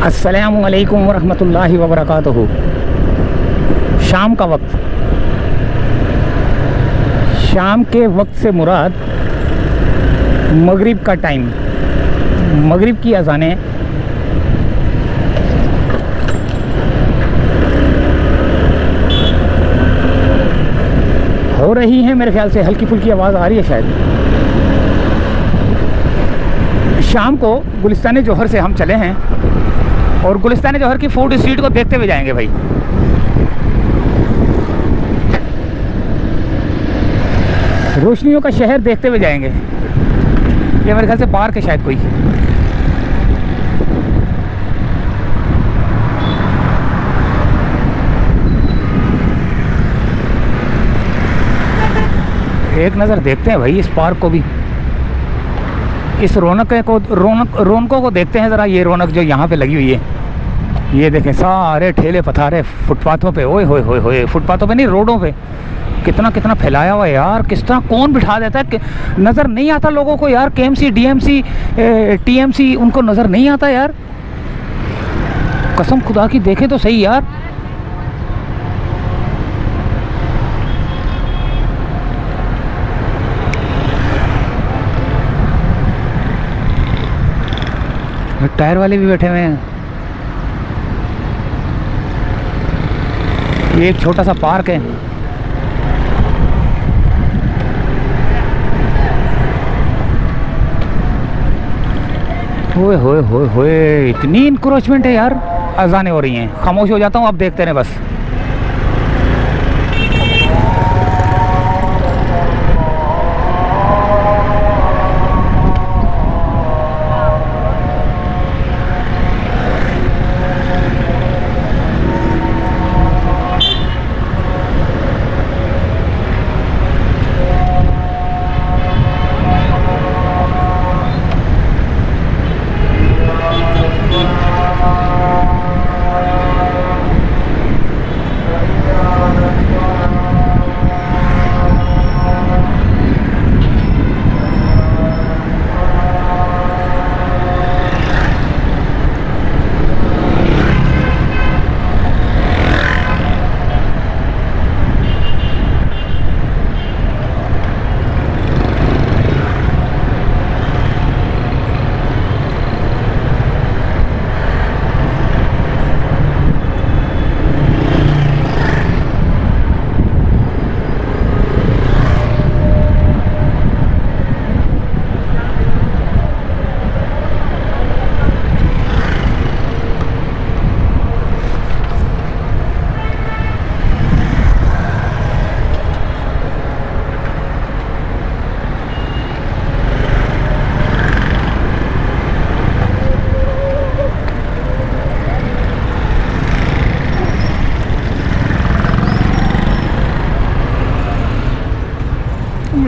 अस्सलामु अलैकुम वरहमतुल्लाहि वबरकातुहू। शाम का वक्त, शाम के वक्त से मुराद मगरिब का टाइम, मगरिब की अज़ानें हो रही हैं। मेरे ख्याल से हल्की फुल्की आवाज़ आ रही है शायद। शाम को गुलिस्तान जौहर से हम चले हैं और गुलिस्तान जौहर की फूड स्ट्रीट को देखते हुए जाएंगे भाई। रोशनियों का शहर देखते हुए जाएंगे। ये मेरे ख्याल से पार्क है शायद कोई। एक नज़र देखते हैं भाई इस पार्क को भी, इस रौनकों को देखते हैं ज़रा। ये रौनक जो यहाँ पे लगी हुई है, ये देखें सारे ठेले पथारे फुटपाथों पे। ओए होए होए होए, फुटपाथों पे नहीं रोडों पे कितना कितना फैलाया हुआ है यार। किस तरह कौन बिठा देता है, नज़र नहीं आता लोगों को यार। KMC DMC TMC उनको नज़र नहीं आता यार। कसम खुदा की देखे तो सही यार। टायर वाले भी बैठे हुए हैं। ये एक छोटा सा पार्क है। होए होए होए होए, इतनी इंक्रोचमेंट है यार। अजानें हो रही हैं। खामोश हो जाता हूँ, अब देखते रहे बस।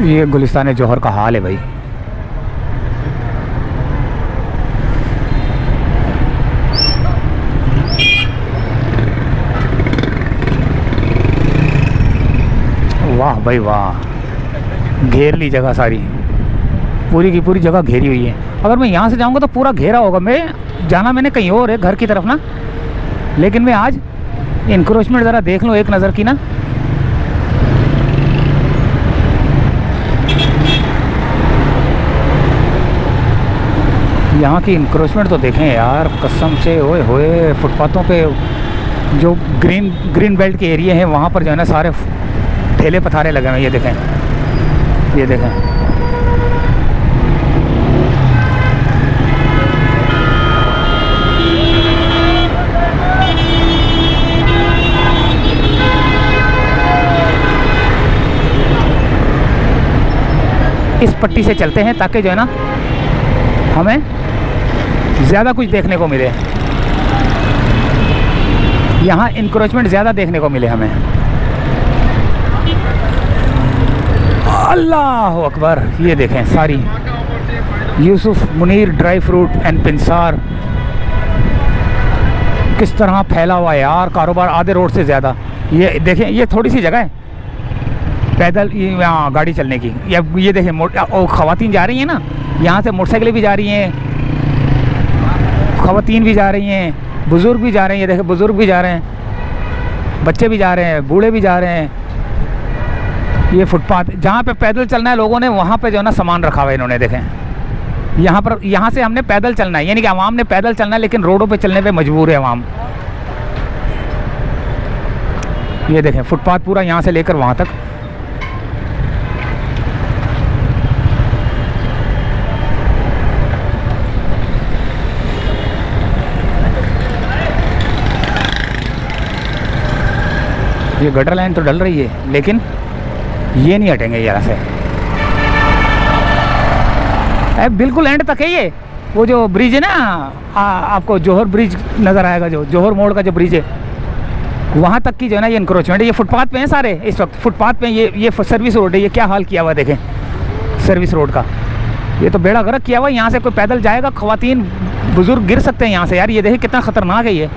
ये गुलिस्तान जौहर का हाल है भाई। वाह भाई वाह, घेर ली जगह सारी, पूरी की पूरी जगह घेरी हुई है। अगर मैं यहाँ से जाऊँगा तो पूरा घेरा होगा। मैंने कहीं और है घर की तरफ ना, लेकिन मैं आज इंक्रोचमेंट ज़रा देख लूँ एक नज़र की ना। यहाँ की इंक्रोचमेंट तो देखें यार कसम से। ओए होए, फुटपाथों पे जो ग्रीन बेल्ट के एरिया हैं वहाँ पर जो है ना सारे ठेले पथारे लगे हुए हैं। ये देखें, ये देखें। इस पट्टी से चलते हैं ताकि जो है ना हमें ज़्यादा कुछ देखने को मिले, यहाँ इंक्रोचमेंट ज़्यादा देखने को मिले हमें। अल्लाह अकबर। ये देखें सारी Yusuf Munir dry fruit and पिंसार किस तरह फैला हुआ है यार कारोबार, आधे रोड से ज़्यादा। ये देखें, ये थोड़ी सी जगह है पैदल यहाँ गाड़ी चलने की। ये देखें ख़वातीन जा रही हैं ना, यहाँ से मोटरसाइकिलें भी जा रही हैं, ख़वातीन भी जा रही हैं, बुज़ुर्ग भी जा रहे हैं, ये देखें बुज़ुर्ग भी जा रहे हैं, बच्चे भी जा रहे हैं, बूढ़े भी जा रहे हैं। ये फुटपाथ जहाँ पे पैदल चलना है लोगों ने, वहाँ पे जो है ना सामान रखा हुआ है इन्होंने, देखें यहाँ पर, यहाँ से हमने पैदल चलना है, यानी कि आवाम ने पैदल चलना है, लेकिन रोडों पे चलने पे मजबूर है आवाम। ये देखें फुटपाथ पूरा यहाँ से लेकर वहाँ तक। ये गटर लाइन तो डल रही है, लेकिन ये नहीं हटेंगे यहाँ से। बिल्कुल एंड तक है ये, वो जो ब्रिज है ना, आपको जौहर ब्रिज नज़र आएगा, जो जौहर मोड़ का जो ब्रिज है, वहाँ तक की जो है ना ये इंक्रोचमेंट है। ये फुटपाथ पे हैं सारे इस वक्त, फुटपाथ पे ये सर्विस रोड है। ये क्या हाल किया हुआ है देखें सर्विस रोड का, ये तो बेड़ा गर्क किया हुआ है। यहाँ से कोई पैदल जाएगा, ख़वातीन बुज़ुर्ग गिर सकते हैं यहाँ से यार। ये देखें कितना ख़तरनाक है ये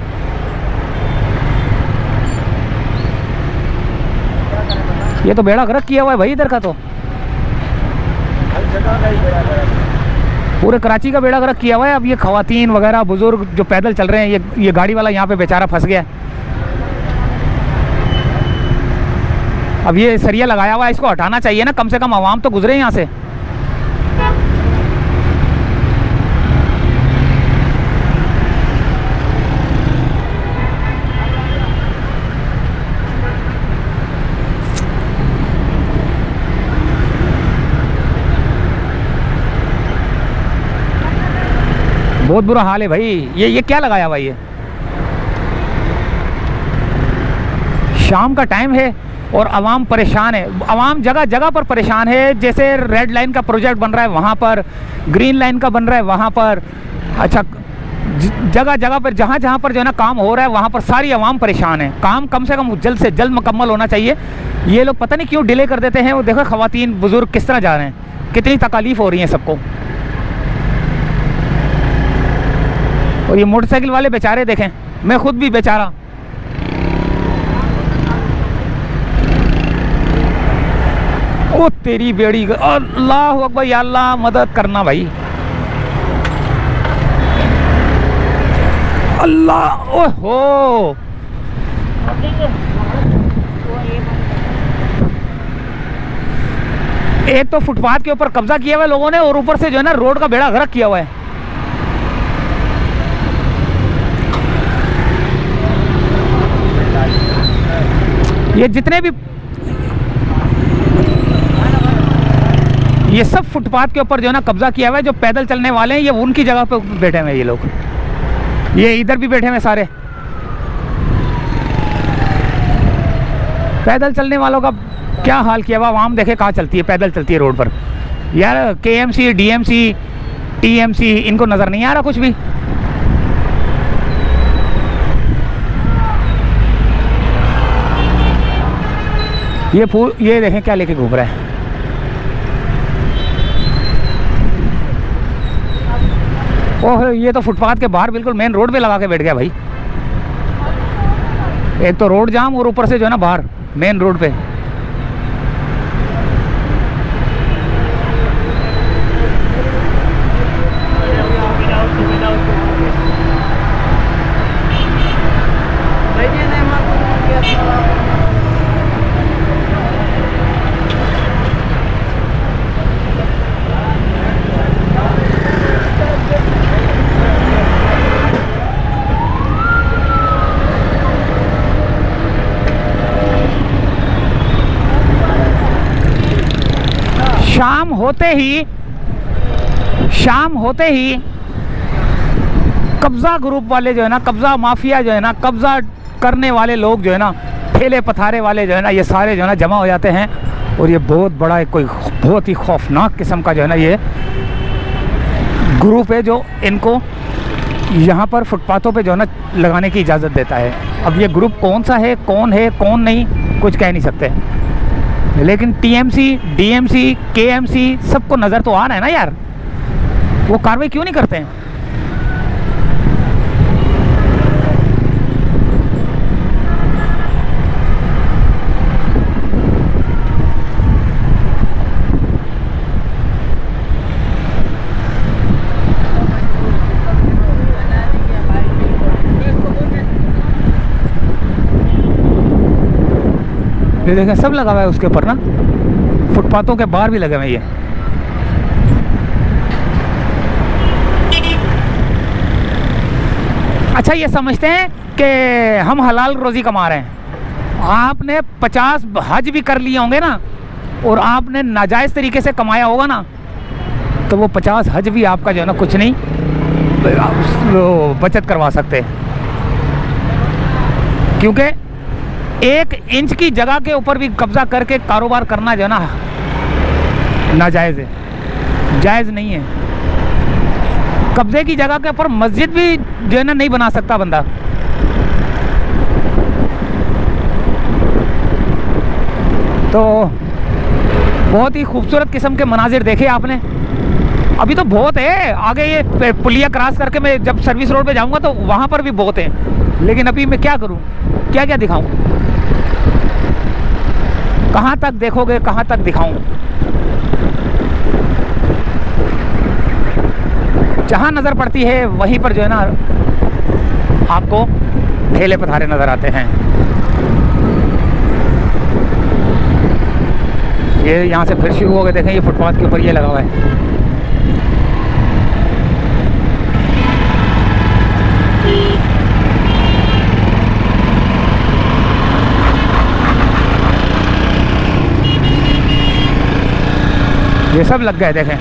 तो बेड़ा गर्क किया हुआ है भाई इधर का, तो पूरे कराची का बेड़ा गर्क किया हुआ है। अब ये ख़वातीन वगैरह बुज़ुर्ग जो पैदल चल रहे हैं, ये गाड़ी वाला यहाँ पे बेचारा फंस गया। अब ये सरिया लगाया हुआ है, इसको हटाना चाहिए ना, कम से कम आवाम तो गुजरे यहाँ से। बहुत बुरा हाल है भाई। ये क्या लगाया हुआ, ये शाम का टाइम है और आवाम परेशान है। आवाम जगह जगह पर परेशान है, जैसे रेड लाइन का प्रोजेक्ट बन रहा है वहाँ पर, ग्रीन लाइन का बन रहा है वहाँ पर, अच्छा जगह जगह पर जहाँ जहाँ पर जो है ना काम हो रहा है वहाँ पर सारी आवाम परेशान है। काम कम से कम जल्द से जल्द मुकम्मल होना चाहिए। ये लोग पता नहीं क्यों डिले कर देते हैं। वो देखो ख़वातीन बुज़ुर्ग किस तरह जा रहे हैं, कितनी तकलीफ़ हो रही है सबको। और ये मोटरसाइकिल वाले बेचारे देखें, मैं खुद भी बेचारा, ओ तेरी बेड़ी, अल्लाह अकबर या अल्लाह मदद करना भाई, अल्लाह ओहो। एक तो फुटपाथ के ऊपर कब्जा किया हुआ है लोगों ने, और ऊपर से जो है ना रोड का बेड़ा गर्क किया हुआ है। ये जितने भी ये सब फुटपाथ के ऊपर जो है ना कब्जा किया हुआ है। जो पैदल चलने वाले हैं ये उनकी जगह पे बैठे हुए हैं ये लोग, ये इधर भी बैठे हुए सारे। पैदल चलने वालों का क्या हाल किया हुआ। आवाम देखे कहाँ चलती है, पैदल चलती है रोड पर यार। KMC DMC TMC इनको नज़र नहीं आ रहा कुछ भी। ये देखें क्या लेके घूम रहा है। ओह ये तो फुटपाथ के बाहर बिल्कुल मेन रोड पे लगा के बैठ गया भाई। एक तो रोड जाम और ऊपर से जो है ना बाहर मेन रोड पे। शाम होते ही कब्जा ग्रुप वाले जो है ना, कब्जा माफिया जो है ना, कब्जा करने वाले लोग जो है ना, ठेले पथारे वाले जो है ना, ये सारे जो है ना जमा हो जाते हैं। और ये बहुत बड़ा एक कोई बहुत ही खौफनाक किस्म का जो है ना ये ग्रुप है, जो इनको यहाँ पर फुटपाथों पे जो है ना लगाने की इजाज़त देता है। अब ये ग्रुप कौन सा है, कौन नहीं, कुछ कह नहीं सकते। लेकिन TMC DMC KMC सबको नज़र तो आ रहा है ना यार, वो कार्रवाई क्यों नहीं करते हैं। ये देखें सब लगा हुआ है उसके ऊपर ना, फुटपाथों के बाहर भी लगे हुए ये। अच्छा, ये समझते हैं कि हम हलाल रोज़ी कमा रहे हैं। आपने 50 हज भी कर लिए होंगे ना, और आपने नाजायज़ तरीके से कमाया होगा ना, तो वो 50 हज भी आपका जो है ना कुछ नहीं बचत करवा सकते, क्योंकि 1 इंच की जगह के ऊपर भी कब्जा करके कारोबार करना जो है ना नाजायज़ है, जायज़ नहीं है। कब्जे की जगह के ऊपर मस्जिद भी जो है ना नहीं बना सकता बंदा। तो बहुत ही खूबसूरत किस्म के मनाजिर देखे आपने। अभी तो बहुत है आगे, ये पुलिया क्रॉस करके मैं जब सर्विस रोड पे जाऊंगा तो वहाँ पर भी बहुत है, लेकिन अभी मैं क्या करूँ, क्या क्या दिखाऊं, कहाँ तक देखोगे, कहाँ तक दिखाऊं। जहाँ नज़र पड़ती है वहीं पर जो है ना आपको ठेले पथारे नज़र आते हैं। ये यहाँ से फिर शुरू हो गए, देखें ये फुटपाथ के ऊपर ये लगा हुआ है। ये सब लग गए देखें।